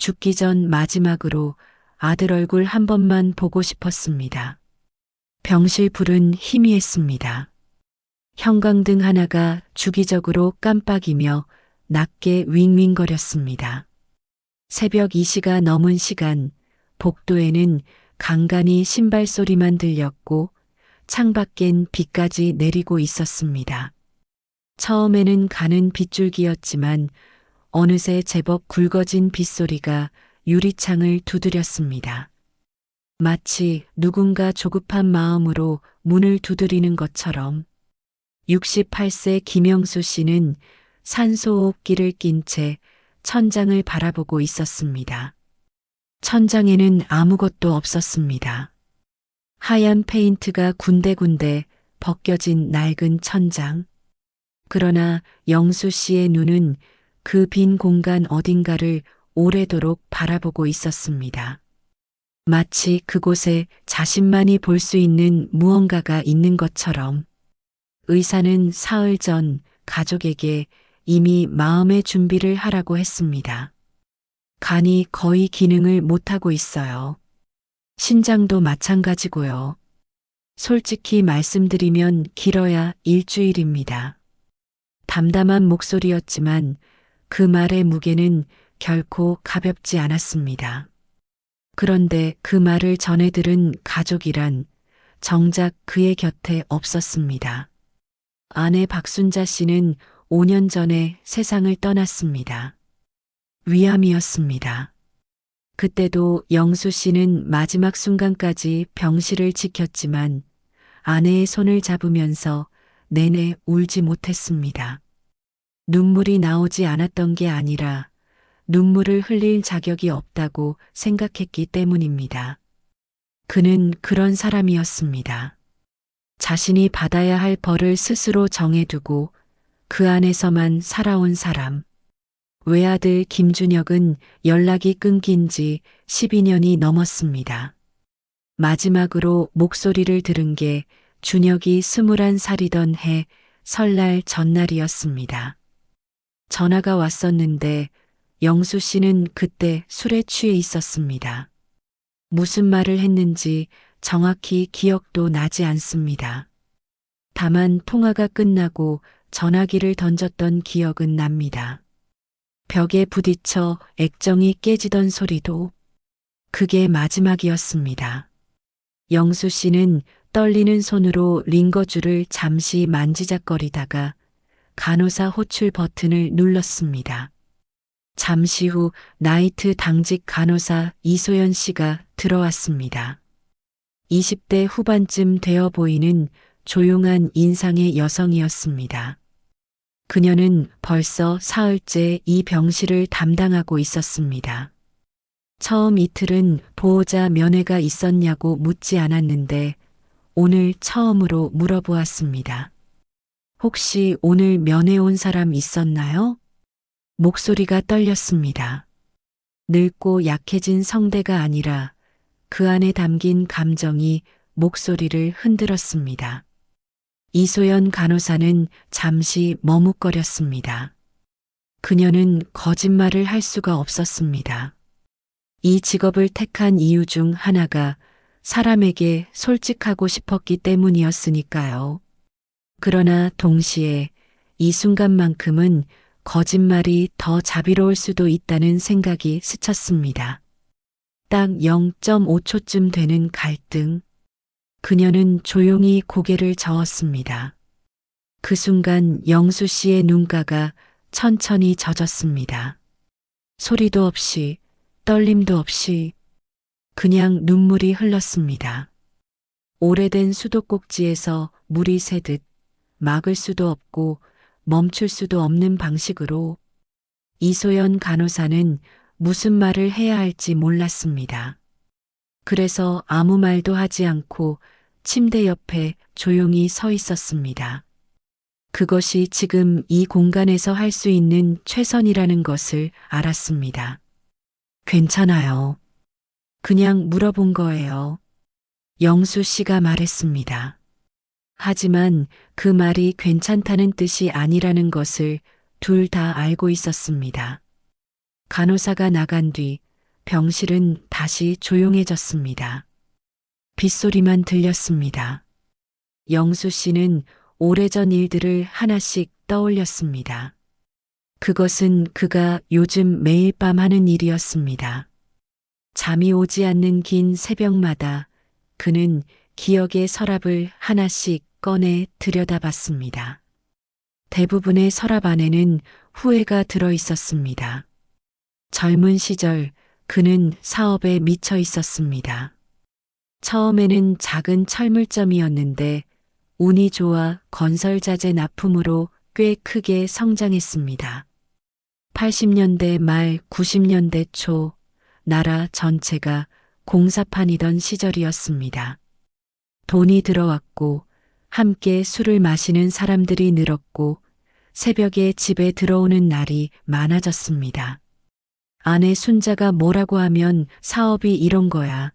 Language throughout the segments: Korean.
죽기 전 마지막으로 아들 얼굴 한 번만 보고 싶었습니다. 병실 불은 희미했습니다. 형광등 하나가 주기적으로 깜빡이며 낮게 윙윙거렸습니다. 새벽 2시가 넘은 시간, 복도에는 간간히 신발 소리만 들렸고 창밖엔 비까지 내리고 있었습니다. 처음에는 가는 빗줄기였지만 어느새 제법 굵어진 빗소리가 유리창을 두드렸습니다. 마치 누군가 조급한 마음으로 문을 두드리는 것처럼 68세 김영수 씨는 산소호흡기를 낀 채 천장을 바라보고 있었습니다. 천장에는 아무것도 없었습니다. 하얀 페인트가 군데군데 벗겨진 낡은 천장. 그러나 영수 씨의 눈은 그 빈 공간 어딘가를 오래도록 바라보고 있었습니다. 마치 그곳에 자신만이 볼 수 있는 무언가가 있는 것처럼. 의사는 사흘 전 가족에게 이미 마음의 준비를 하라고 했습니다. 간이 거의 기능을 못하고 있어요. 신장도 마찬가지고요. 솔직히 말씀드리면 길어야 일주일입니다. 담담한 목소리였지만 그 말의 무게는 결코 가볍지 않았습니다. 그런데 그 말을 전해 들은 가족이란 정작 그의 곁에 없었습니다. 아내 박순자 씨는 5년 전에 세상을 떠났습니다. 위암이었습니다. 그때도 영수 씨는 마지막 순간까지 병실을 지켰지만 아내의 손을 잡으면서 내내 울지 못했습니다. 눈물이 나오지 않았던 게 아니라 눈물을 흘릴 자격이 없다고 생각했기 때문입니다. 그는 그런 사람이었습니다. 자신이 받아야 할 벌을 스스로 정해두고 그 안에서만 살아온 사람. 외아들 김준혁은 연락이 끊긴 지 12년이 넘었습니다. 마지막으로 목소리를 들은 게 준혁이 21살이던 해 설날 전날이었습니다. 전화가 왔었는데 영수 씨는 그때 술에 취해 있었습니다. 무슨 말을 했는지 정확히 기억도 나지 않습니다. 다만 통화가 끝나고 전화기를 던졌던 기억은 납니다. 벽에 부딪혀 액정이 깨지던 소리도 그게 마지막이었습니다. 영수 씨는 떨리는 손으로 링거줄을 잠시 만지작거리다가 간호사 호출 버튼을 눌렀습니다. 잠시 후 나이트 당직 간호사 이소연 씨가 들어왔습니다. 20대 후반쯤 되어 보이는 조용한 인상의 여성이었습니다. 그녀는 벌써 사흘째 이 병실을 담당하고 있었습니다. 처음 이틀은 보호자 면회가 있었냐고 묻지 않았는데 오늘 처음으로 물어보았습니다. 혹시 오늘 면회 온 사람 있었나요? 목소리가 떨렸습니다. 늙고 약해진 성대가 아니라 그 안에 담긴 감정이 목소리를 흔들었습니다. 이소연 간호사는 잠시 머뭇거렸습니다. 그녀는 거짓말을 할 수가 없었습니다. 이 직업을 택한 이유 중 하나가 사람에게 솔직하고 싶었기 때문이었으니까요. 그러나 동시에 이 순간만큼은 거짓말이 더 자비로울 수도 있다는 생각이 스쳤습니다. 딱 0.5초쯤 되는 갈등. 그녀는 조용히 고개를 저었습니다. 그 순간 영수 씨의 눈가가 천천히 젖었습니다. 소리도 없이, 떨림도 없이 그냥 눈물이 흘렀습니다. 오래된 수도꼭지에서 물이 새듯 막을 수도 없고 멈출 수도 없는 방식으로 이소연 간호사는 무슨 말을 해야 할지 몰랐습니다. 그래서 아무 말도 하지 않고 침대 옆에 조용히 서 있었습니다. 그것이 지금 이 공간에서 할 수 있는 최선이라는 것을 알았습니다. 괜찮아요. 그냥 물어본 거예요. 영수 씨가 말했습니다. 하지만 그 말이 괜찮다는 뜻이 아니라는 것을 둘 다 알고 있었습니다. 간호사가 나간 뒤 병실은 다시 조용해졌습니다. 빗소리만 들렸습니다. 영수 씨는 오래전 일들을 하나씩 떠올렸습니다. 그것은 그가 요즘 매일 밤 하는 일이었습니다. 잠이 오지 않는 긴 새벽마다 그는 기억의 서랍을 하나씩 꺼내 들여다봤습니다. 대부분의 서랍 안에는 후회가 들어 있었습니다. 젊은 시절 그는 사업에 미쳐 있었습니다. 처음에는 작은 철물점이었는데 운이 좋아 건설자재 납품으로 꽤 크게 성장했습니다. 80년대 말 90년대 초 나라 전체가 공사판이던 시절이었습니다. 돈이 들어왔고 함께 술을 마시는 사람들이 늘었고 새벽에 집에 들어오는 날이 많아졌습니다. 아내 순자가 뭐라고 하면 사업이 이런 거야.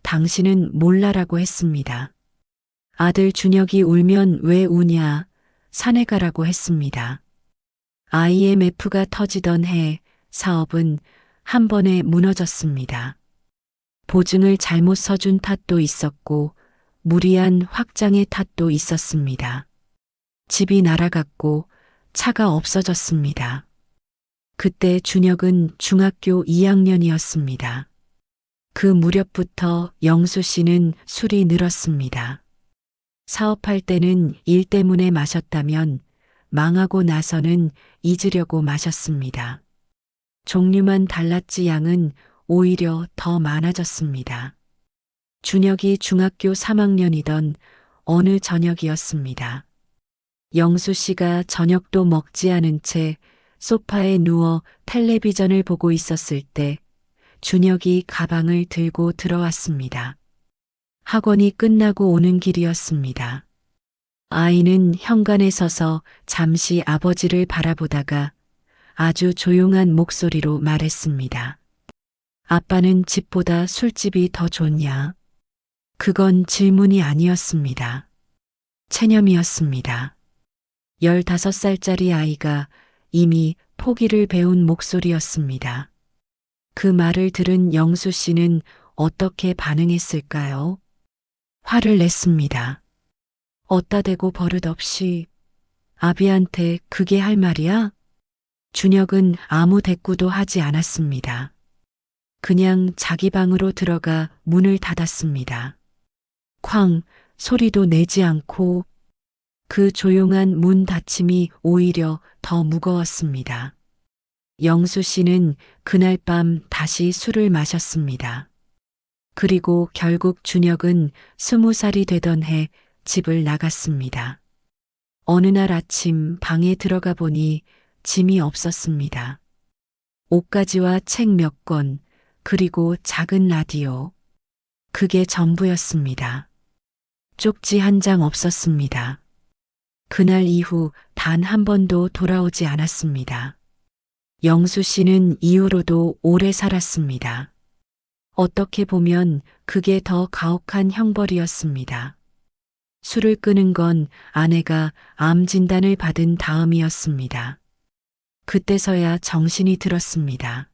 당신은 몰라라고 했습니다. 아들 준혁이 울면 왜 우냐? 산에 가라고 했습니다. IMF가 터지던 해 사업은 한 번에 무너졌습니다. 보증을 잘못 서준 탓도 있었고 무리한 확장의 탓도 있었습니다. 집이 날아갔고 차가 없어졌습니다. 그때 준혁은 중학교 2학년이었습니다. 그 무렵부터 영수 씨는 술이 늘었습니다. 사업할 때는 일 때문에 마셨다면 망하고 나서는 잊으려고 마셨습니다. 종류만 달랐지 양은 오히려 더 많아졌습니다. 준혁이 중학교 3학년이던 어느 저녁이었습니다. 영수 씨가 저녁도 먹지 않은 채 소파에 누워 텔레비전을 보고 있었을 때 준혁이 가방을 들고 들어왔습니다. 학원이 끝나고 오는 길이었습니다. 아이는 현관에 서서 잠시 아버지를 바라보다가 아주 조용한 목소리로 말했습니다. 아빠는 집보다 술집이 더 좋냐? 그건 질문이 아니었습니다. 체념이었습니다. 15살짜리 아이가 이미 포기를 배운 목소리였습니다. 그 말을 들은 영수 씨는 어떻게 반응했을까요? 화를 냈습니다. 어따 대고 버릇없이 아비한테 그게 할 말이야? 준혁은 아무 대꾸도 하지 않았습니다. 그냥 자기 방으로 들어가 문을 닫았습니다. 쾅 소리도 내지 않고 그 조용한 문 닫힘이 오히려 더 무거웠습니다. 영수 씨는 그날 밤 다시 술을 마셨습니다. 그리고 결국 준혁은 20살이 되던 해 집을 나갔습니다. 어느 날 아침 방에 들어가 보니 짐이 없었습니다. 옷가지와 책 몇 권, 그리고 작은 라디오. 그게 전부였습니다. 쪽지 한 장 없었습니다. 그날 이후 단 한 번도 돌아오지 않았습니다. 영수 씨는 이후로도 오래 살았습니다. 어떻게 보면 그게 더 가혹한 형벌이었습니다. 술을 끄는 건 아내가 암 진단을 받은 다음이었습니다. 그때서야 정신이 들었습니다.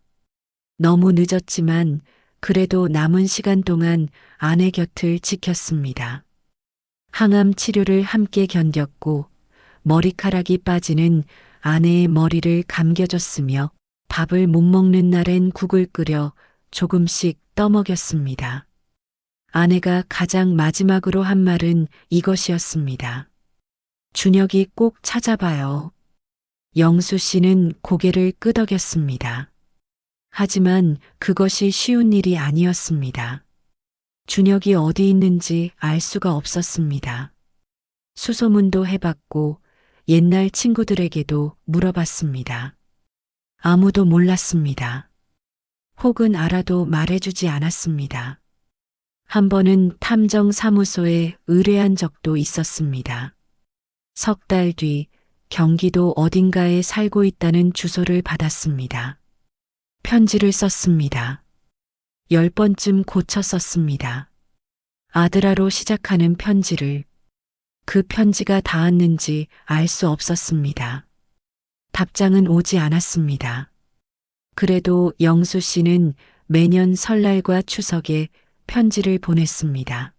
너무 늦었지만 그래도 남은 시간 동안 아내 곁을 지켰습니다. 항암 치료를 함께 견뎠고 머리카락이 빠지는 아내의 머리를 감겨줬으며 밥을 못 먹는 날엔 국을 끓여 조금씩 떠먹였습니다. 아내가 가장 마지막으로 한 말은 이것이었습니다. 준혁이 꼭 찾아봐요. 영수 씨는 고개를 끄덕였습니다. 하지만 그것이 쉬운 일이 아니었습니다. 준혁이 어디 있는지 알 수가 없었습니다. 수소문도 해봤고 옛날 친구들에게도 물어봤습니다. 아무도 몰랐습니다. 혹은 알아도 말해주지 않았습니다. 한 번은 탐정사무소에 의뢰한 적도 있었습니다. 석 달 뒤 경기도 어딘가에 살고 있다는 주소를 받았습니다. 편지를 썼습니다. 10번쯤 고쳐 썼습니다. 아들아로 시작하는 편지를 그 편지가 닿았는지 알 수 없었습니다. 답장은 오지 않았습니다. 그래도 영수 씨는 매년 설날과 추석에 편지를 보냈습니다.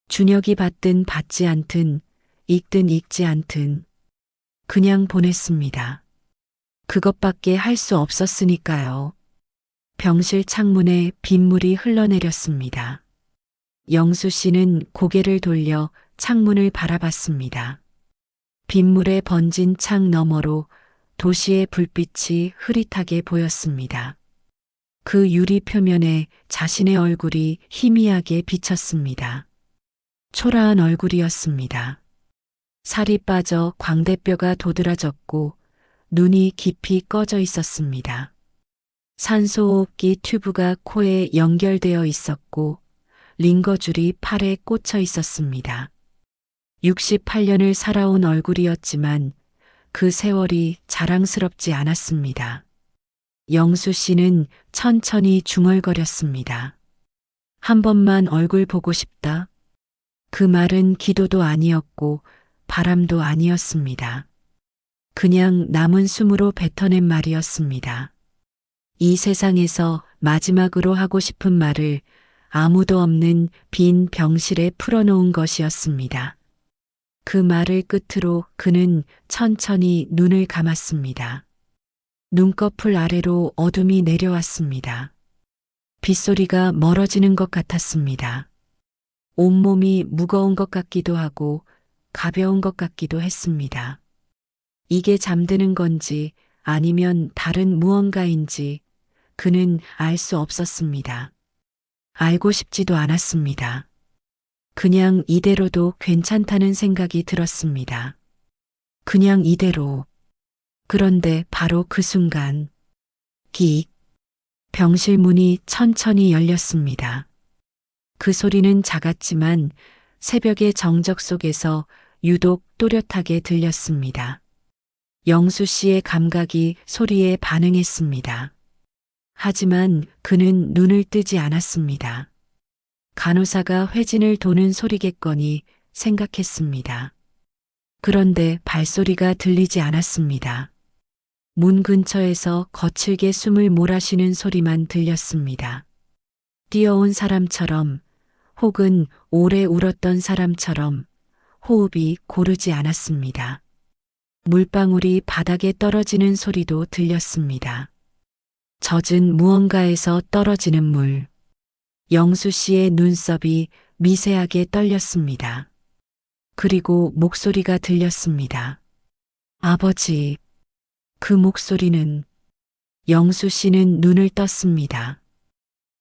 준혁이 받든 받지 않든 읽든 읽지 않든 그냥 보냈습니다. 그것밖에 할 수 없었으니까요. 병실 창문에 빗물이 흘러내렸습니다. 영수 씨는 고개를 돌려 창문을 바라봤습니다. 빗물에 번진 창 너머로 도시의 불빛이 흐릿하게 보였습니다. 그 유리 표면에 자신의 얼굴이 희미하게 비쳤습니다. 초라한 얼굴이었습니다. 살이 빠져 광대뼈가 도드라졌고 눈이 깊이 꺼져 있었습니다. 산소호흡기 튜브가 코에 연결되어 있었고 링거줄이 팔에 꽂혀 있었습니다. 68년을 살아온 얼굴이었지만 그 세월이 자랑스럽지 않았습니다. 영수 씨는 천천히 중얼거렸습니다. 한 번만 얼굴 보고 싶다. 그 말은 기도도 아니었고 바람도 아니었습니다. 그냥 남은 숨으로 뱉어낸 말이었습니다. 이 세상에서 마지막으로 하고 싶은 말을 아무도 없는 빈 병실에 풀어놓은 것이었습니다. 그 말을 끝으로 그는 천천히 눈을 감았습니다. 눈꺼풀 아래로 어둠이 내려왔습니다. 빗소리가 멀어지는 것 같았습니다. 온몸이 무거운 것 같기도 하고 가벼운 것 같기도 했습니다. 이게 잠드는 건지 아니면 다른 무언가인지 그는 알 수 없었습니다. 알고 싶지도 않았습니다. 그냥 이대로도 괜찮다는 생각이 들었습니다. 그냥 이대로. 그런데 바로 그 순간, 끽, 병실 문이 천천히 열렸습니다. 그 소리는 작았지만 새벽의 정적 속에서 유독 또렷하게 들렸습니다. 영수 씨의 감각이 소리에 반응했습니다. 하지만 그는 눈을 뜨지 않았습니다. 간호사가 회진을 도는 소리겠거니 생각했습니다. 그런데 발소리가 들리지 않았습니다. 문 근처에서 거칠게 숨을 몰아쉬는 소리만 들렸습니다. 뛰어온 사람처럼 혹은 오래 울었던 사람처럼 호흡이 고르지 않았습니다. 물방울이 바닥에 떨어지는 소리도 들렸습니다. 젖은 무언가에서 떨어지는 물. 영수 씨의 눈썹이 미세하게 떨렸습니다. 그리고 목소리가 들렸습니다. 아버지. 그 목소리는 영수 씨는 눈을 떴습니다.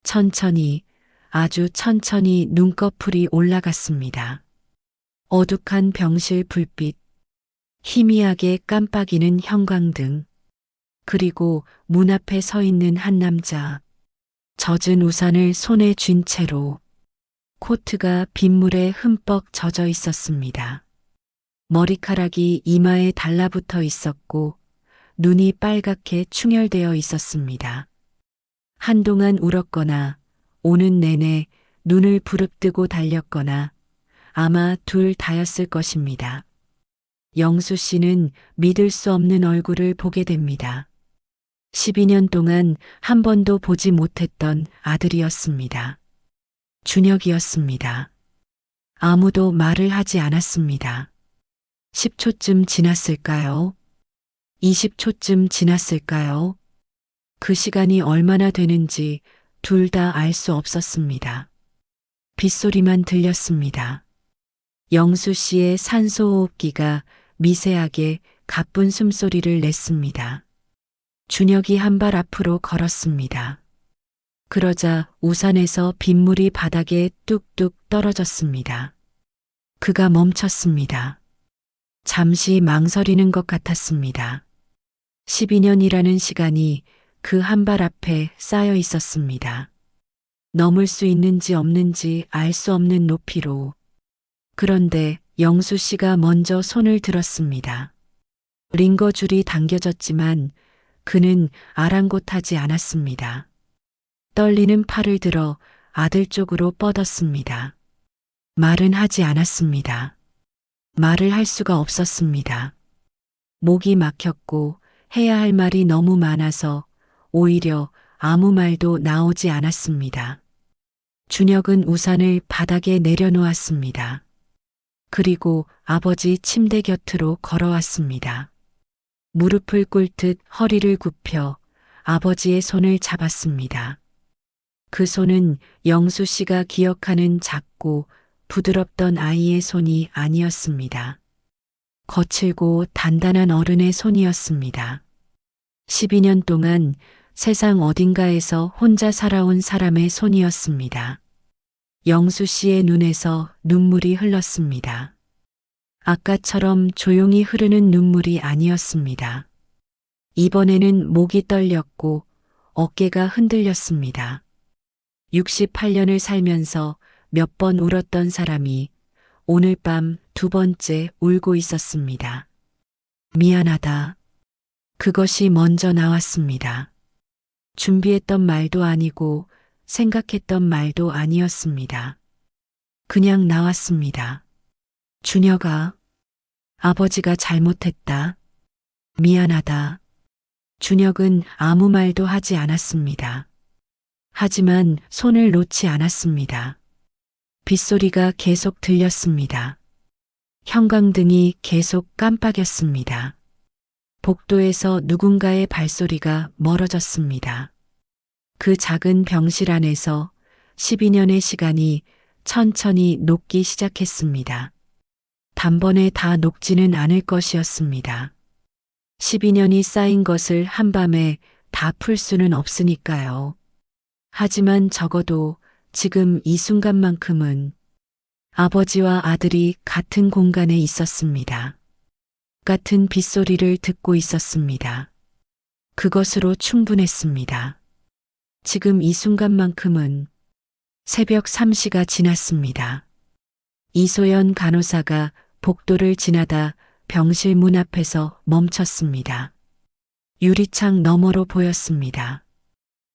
천천히, 아주 천천히 눈꺼풀이 올라갔습니다. 어둑한 병실 불빛, 희미하게 깜빡이는 형광등, 그리고 문 앞에 서 있는 한 남자, 젖은 우산을 손에 쥔 채로 코트가 빗물에 흠뻑 젖어 있었습니다. 머리카락이 이마에 달라붙어 있었고 눈이 빨갛게 충혈되어 있었습니다. 한동안 울었거나 오는 내내 눈을 부릅뜨고 달렸거나 아마 둘 다였을 것입니다. 영수 씨는 믿을 수 없는 얼굴을 보게 됩니다. 12년 동안 한 번도 보지 못했던 아들이었습니다. 준혁이었습니다. 아무도 말을 하지 않았습니다. 10초쯤 지났을까요? 20초쯤 지났을까요? 그 시간이 얼마나 되는지 둘 다 알 수 없었습니다. 빗소리만 들렸습니다. 영수 씨의 산소호흡기가 미세하게 가쁜 숨소리를 냈습니다. 준혁이 한 발 앞으로 걸었습니다. 그러자 우산에서 빗물이 바닥에 뚝뚝 떨어졌습니다. 그가 멈췄습니다. 잠시 망설이는 것 같았습니다. 12년이라는 시간이 그 한 발 앞에 쌓여 있었습니다. 넘을 수 있는지 없는지 알 수 없는 높이로. 그런데 영수 씨가 먼저 손을 들었습니다. 링거줄이 당겨졌지만 그는 아랑곳하지 않았습니다. 떨리는 팔을 들어 아들 쪽으로 뻗었습니다. 말은 하지 않았습니다. 말을 할 수가 없었습니다. 목이 막혔고 해야 할 말이 너무 많아서 오히려 아무 말도 나오지 않았습니다. 준혁은 우산을 바닥에 내려놓았습니다. 그리고 아버지 침대 곁으로 걸어왔습니다. 무릎을 꿇듯 허리를 굽혀 아버지의 손을 잡았습니다. 그 손은 영수 씨가 기억하는 작고 부드럽던 아이의 손이 아니었습니다. 거칠고 단단한 어른의 손이었습니다. 12년 동안 세상 어딘가에서 혼자 살아온 사람의 손이었습니다. 영수 씨의 눈에서 눈물이 흘렀습니다. 아까처럼 조용히 흐르는 눈물이 아니었습니다. 이번에는 목이 떨렸고 어깨가 흔들렸습니다. 68년을 살면서 몇 번 울었던 사람이 오늘 밤 두 번째 울고 있었습니다. 미안하다. 그것이 먼저 나왔습니다. 준비했던 말도 아니고 생각했던 말도 아니었습니다. 그냥 나왔습니다. 준혁아, 아버지가 잘못했다. 미안하다. 준혁은 아무 말도 하지 않았습니다. 하지만 손을 놓지 않았습니다. 빗소리가 계속 들렸습니다. 형광등이 계속 깜빡였습니다. 복도에서 누군가의 발소리가 멀어졌습니다. 그 작은 병실 안에서 12년의 시간이 천천히 녹기 시작했습니다. 단번에 다 녹지는 않을 것이었습니다. 12년이 쌓인 것을 한밤에 다 풀 수는 없으니까요. 하지만 적어도 지금 이 순간만큼은 아버지와 아들이 같은 공간에 있었습니다. 같은 빗소리를 듣고 있었습니다. 그것으로 충분했습니다. 지금 이 순간만큼은 새벽 3시가 지났습니다. 이소연 간호사가 복도를 지나다 병실 문 앞에서 멈췄습니다. 유리창 너머로 보였습니다.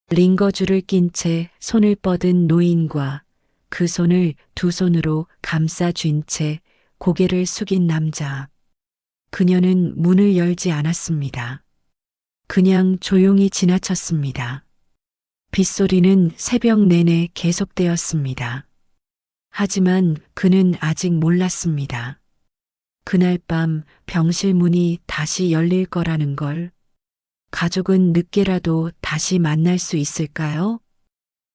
링거줄을 낀 채 손을 뻗은 노인과 그 손을 두 손으로 감싸 쥔 채 고개를 숙인 남자. 그녀는 문을 열지 않았습니다. 그냥 조용히 지나쳤습니다. 빗소리는 새벽 내내 계속되었습니다. 하지만 그는 아직 몰랐습니다. 그날 밤 병실 문이 다시 열릴 거라는 걸. 가족은 늦게라도 다시 만날 수 있을까요?